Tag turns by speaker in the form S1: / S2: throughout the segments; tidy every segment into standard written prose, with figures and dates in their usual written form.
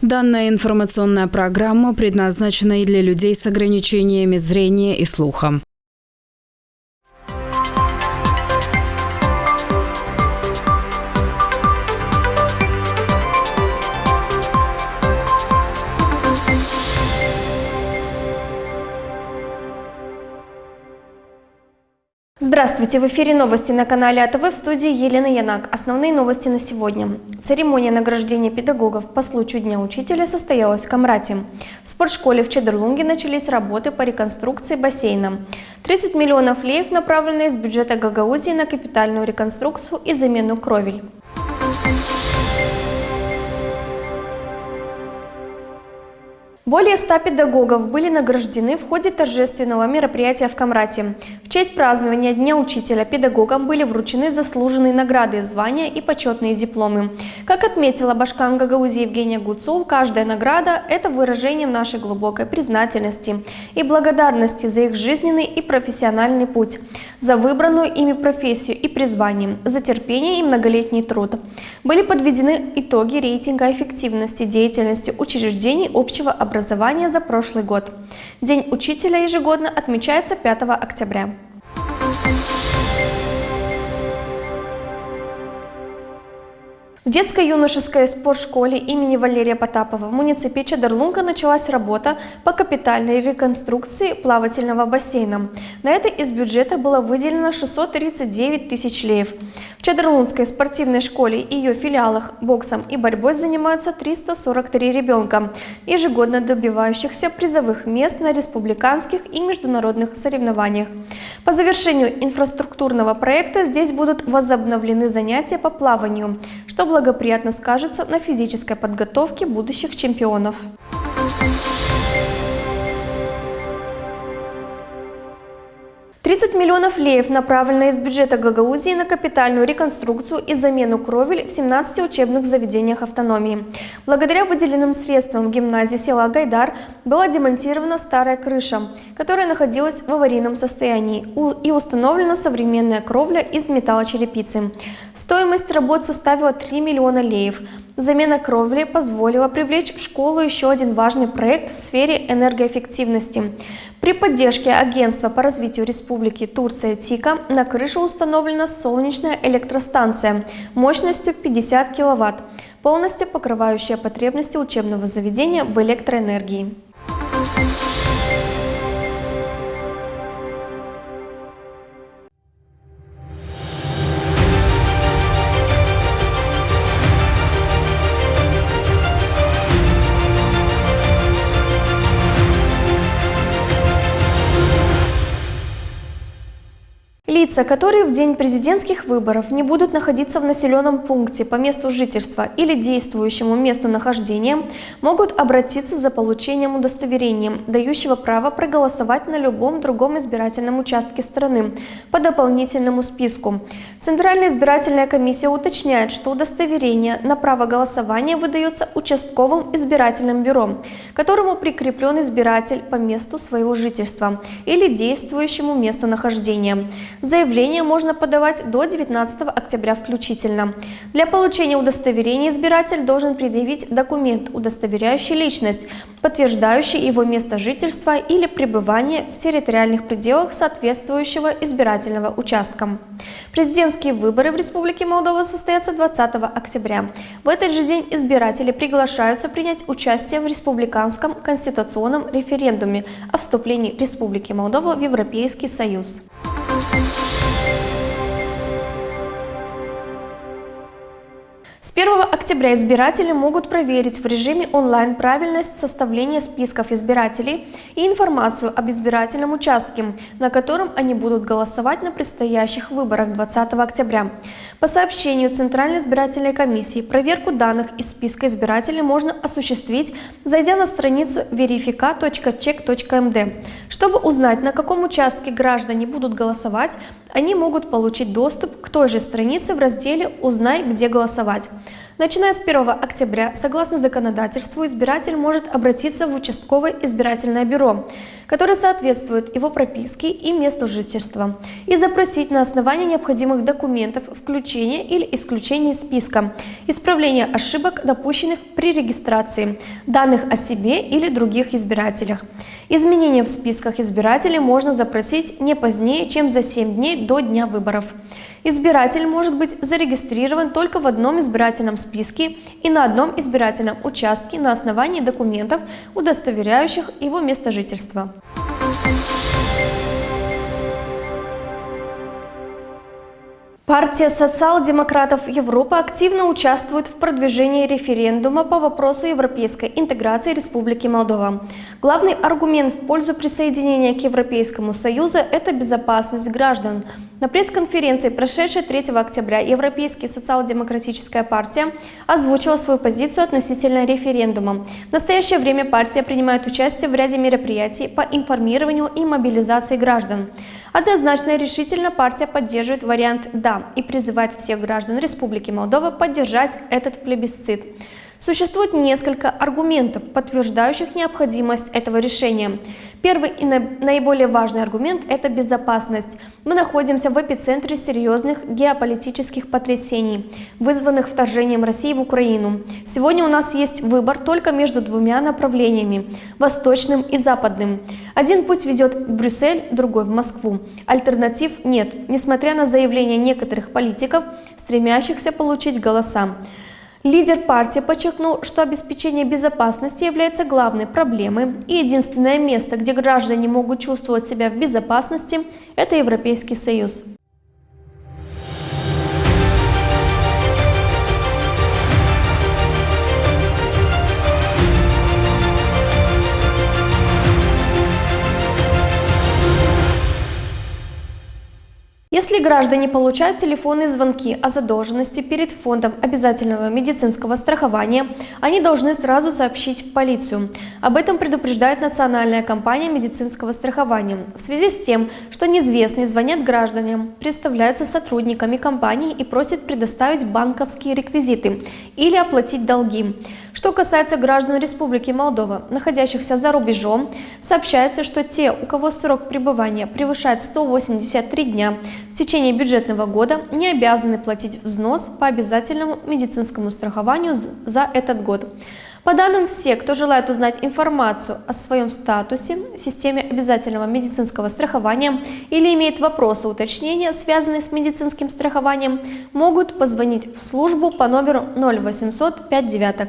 S1: Данная информационная программа предназначена и для людей с ограничениями зрения и слуха.
S2: Здравствуйте! В эфире новости на канале АТВ, в студии Елена Янак. Основные новости на сегодня. Церемония награждения педагогов по случаю Дня учителя состоялась в Камрате. В спортшколе в Чедерлунге начались работы по реконструкции бассейна. 30 миллионов леев направлены из бюджета Гагаузии на капитальную реконструкцию и замену кровель. Более 100 педагогов были награждены в ходе торжественного мероприятия в Камрате. В честь празднования Дня учителя педагогам были вручены заслуженные награды, звания и почетные дипломы. Как отметила башкан Гагаузии Евгения Гуцул, каждая награда – это выражение нашей глубокой признательности и благодарности за их жизненный и профессиональный путь, за выбранную ими профессию и призвание, за терпение и многолетний труд. Были подведены итоги рейтинга эффективности деятельности учреждений общего образования за прошлый год. День учителя ежегодно отмечается 5 октября. В детско-юношеской спортшколе имени Валерия Потапова в муниципе Чедерлунга началась работа по капитальной реконструкции плавательного бассейна. На это из бюджета было выделено 639 тысяч леев. В Чедерлунгской спортивной школе и ее филиалах боксом и борьбой занимаются 343 ребенка, ежегодно добивающихся призовых мест на республиканских и международных соревнованиях. По завершению инфраструктурного проекта здесь будут возобновлены занятия по плаванию, что благоприятно скажется на физической подготовке будущих чемпионов. $30 миллионов леев направлено из бюджета Гагаузии на капитальную реконструкцию и замену кровель в 17 учебных заведениях автономии. Благодаря выделенным средствам в гимназии села Гайдар была демонтирована старая крыша, которая находилась в аварийном состоянии, и установлена современная кровля из металлочерепицы. Стоимость работ составила 3 миллиона леев. Замена кровли позволила привлечь в школу еще один важный проект в сфере энергоэффективности. При поддержке Агентства по развитию Республики Турция ТИКа на крыше установлена солнечная электростанция мощностью 50 киловатт, полностью покрывающая потребности учебного заведения в электроэнергии. Лица, которые в день президентских выборов не будут находиться в населенном пункте по месту жительства или действующему месту нахождения, могут обратиться за получением удостоверения, дающего право проголосовать на любом другом избирательном участке страны по дополнительному списку. Центральная избирательная комиссия уточняет, что удостоверение на право голосования выдается участковым избирательным бюро, которому прикреплен избиратель по месту своего жительства или действующему месту нахождения. Заявление можно подавать до 19 октября включительно. Для получения удостоверения избиратель должен предъявить документ, удостоверяющий личность, подтверждающий его место жительства или пребывание в территориальных пределах соответствующего избирательного участка. Президентские выборы в Республике Молдова состоятся 20 октября. В этот же день избиратели приглашаются принять участие в республиканском конституционном референдуме о вступлении Республики Молдова в Европейский Союз. С 1 октября избиратели могут проверить в режиме онлайн правильность составления списков избирателей и информацию об избирательном участке, на котором они будут голосовать на предстоящих выборах 20 октября. По сообщению Центральной избирательной комиссии, проверку данных из списка избирателей можно осуществить, зайдя на страницу verifica.check.md. Чтобы узнать, на каком участке граждане будут голосовать, они могут получить доступ к той же странице в разделе «Узнай, где голосовать». Начиная с 1 октября, согласно законодательству, избиратель может обратиться в участковое избирательное бюро, которое соответствует его прописке и месту жительства, и запросить на основании необходимых документов включение или исключение из списка, исправление ошибок, допущенных при регистрации, данных о себе или других избирателях. Изменения в списках избирателей можно запросить не позднее, чем за 7 дней до дня выборов. Избиратель может быть зарегистрирован только в одном избирательном списке и на одном избирательном участке на основании документов, удостоверяющих его место жительства. Партия социал-демократов Европы активно участвует в продвижении референдума по вопросу европейской интеграции Республики Молдова. Главный аргумент в пользу присоединения к Европейскому Союзу – это безопасность граждан. На пресс-конференции, прошедшей 3 октября, Европейская социал-демократическая партия озвучила свою позицию относительно референдума. В настоящее время партия принимает участие в ряде мероприятий по информированию и мобилизации граждан. Однозначно и решительно партия поддерживает вариант «да» и призывает всех граждан Республики Молдова поддержать этот плебисцит. Существует несколько аргументов, подтверждающих необходимость этого решения. Первый и наиболее важный аргумент – это безопасность. Мы находимся в эпицентре серьезных геополитических потрясений, вызванных вторжением России в Украину. Сегодня у нас есть выбор только между двумя направлениями – восточным и западным. Один путь ведет в Брюссель, другой в Москву. Альтернатив нет, несмотря на заявления некоторых политиков, стремящихся получить голоса. Лидер партии подчеркнул, что обеспечение безопасности является главной проблемой, и единственное место, где граждане могут чувствовать себя в безопасности, это Европейский Союз. Если граждане получают телефонные звонки о задолженности перед фондом обязательного медицинского страхования, они должны сразу сообщить в полицию. Об этом предупреждает Национальная компания медицинского страхования. В связи с тем, что неизвестные звонят гражданам, представляются сотрудниками компании и просят предоставить банковские реквизиты или оплатить долги. Что касается граждан Республики Молдова, находящихся за рубежом, сообщается, что те, у кого срок пребывания превышает 183 дня, в течение бюджетного года не обязаны платить взнос по обязательному медицинскому страхованию за этот год. По данным, все, кто желает узнать информацию о своем статусе в системе обязательного медицинского страхования или имеет вопросы уточнения, связанные с медицинским страхованием, могут позвонить в службу по номеру 0800 59.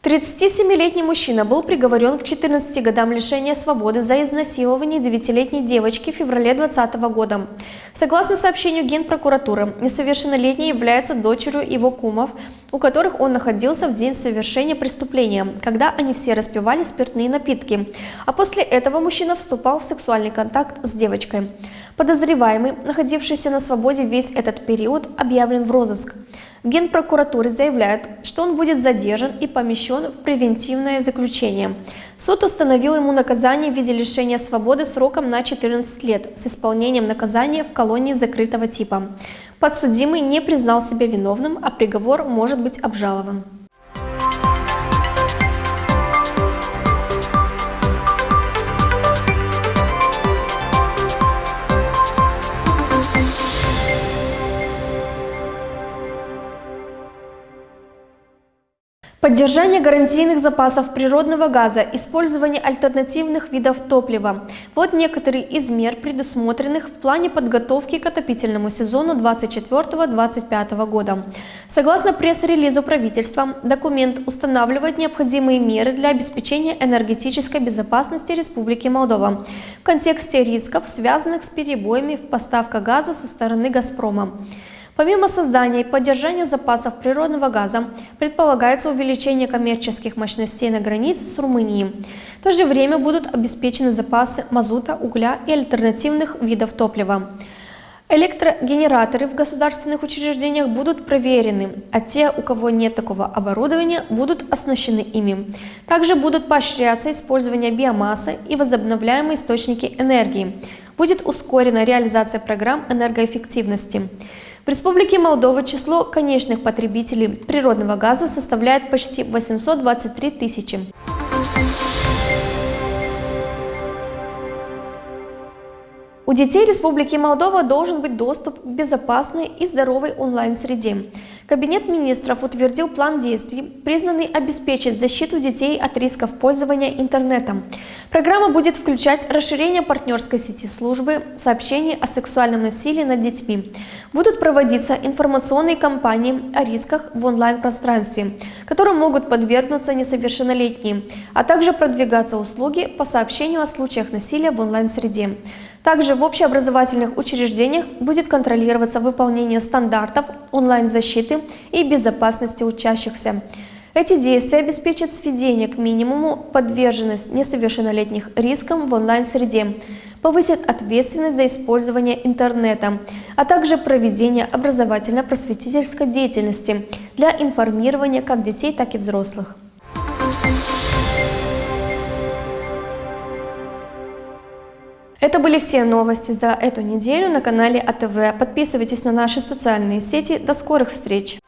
S2: 37-летний мужчина был приговорен к 14 годам лишения свободы за изнасилование 9-летней девочки в феврале 2020 года. Согласно сообщению Генпрокуратуры, несовершеннолетняя является дочерью его кумов, у которых он находился в день совершения преступления, когда они все распивали спиртные напитки, а после этого мужчина вступал в сексуальный контакт с девочкой. Подозреваемый, находившийся на свободе весь этот период, объявлен в розыск. В Генпрокуратуре заявляют, что он будет задержан и помещен в превентивное заключение. Суд установил ему наказание в виде лишения свободы сроком на 14 лет с исполнением наказания в колонии закрытого типа. Подсудимый не признал себя виновным, а приговор может быть обжалован. Поддержание гарантийных запасов природного газа, использование альтернативных видов топлива – вот некоторые из мер, предусмотренных в плане подготовки к отопительному сезону 2024-2025 года. Согласно пресс-релизу правительства, документ устанавливает необходимые меры для обеспечения энергетической безопасности Республики Молдова в контексте рисков, связанных с перебоями в поставках газа со стороны «Газпрома». Помимо создания и поддержания запасов природного газа, предполагается увеличение коммерческих мощностей на границе с Румынией. В то же время будут обеспечены запасы мазута, угля и альтернативных видов топлива. Электрогенераторы в государственных учреждениях будут проверены, а те, у кого нет такого оборудования, будут оснащены ими. Также будут поощряться использование биомассы и возобновляемые источники энергии. будет ускорена реализация программ энергоэффективности. В Республике Молдова число конечных потребителей природного газа составляет почти 823 тысячи. У детей Республики Молдова должен быть доступ к безопасной и здоровой онлайн-среде. Кабинет министров утвердил план действий, признанный обеспечить защиту детей от рисков пользования интернетом. Программа будет включать расширение партнерской сети службы сообщений о сексуальном насилии над детьми. Будут проводиться информационные кампании о рисках в онлайн-пространстве, которым могут подвергнуться несовершеннолетние, а также продвигаться услуги по сообщению о случаях насилия в онлайн-среде. Также в общеобразовательных учреждениях будет контролироваться выполнение стандартов онлайн-защиты и безопасности учащихся. Эти действия обеспечат сведение к минимуму подверженность несовершеннолетних рискам в онлайн-среде, повысят ответственность за использование интернета, а также проведение образовательно-просветительской деятельности для информирования как детей, так и взрослых. Это были все новости за эту неделю на канале АТВ. Подписывайтесь на наши социальные сети. До скорых встреч!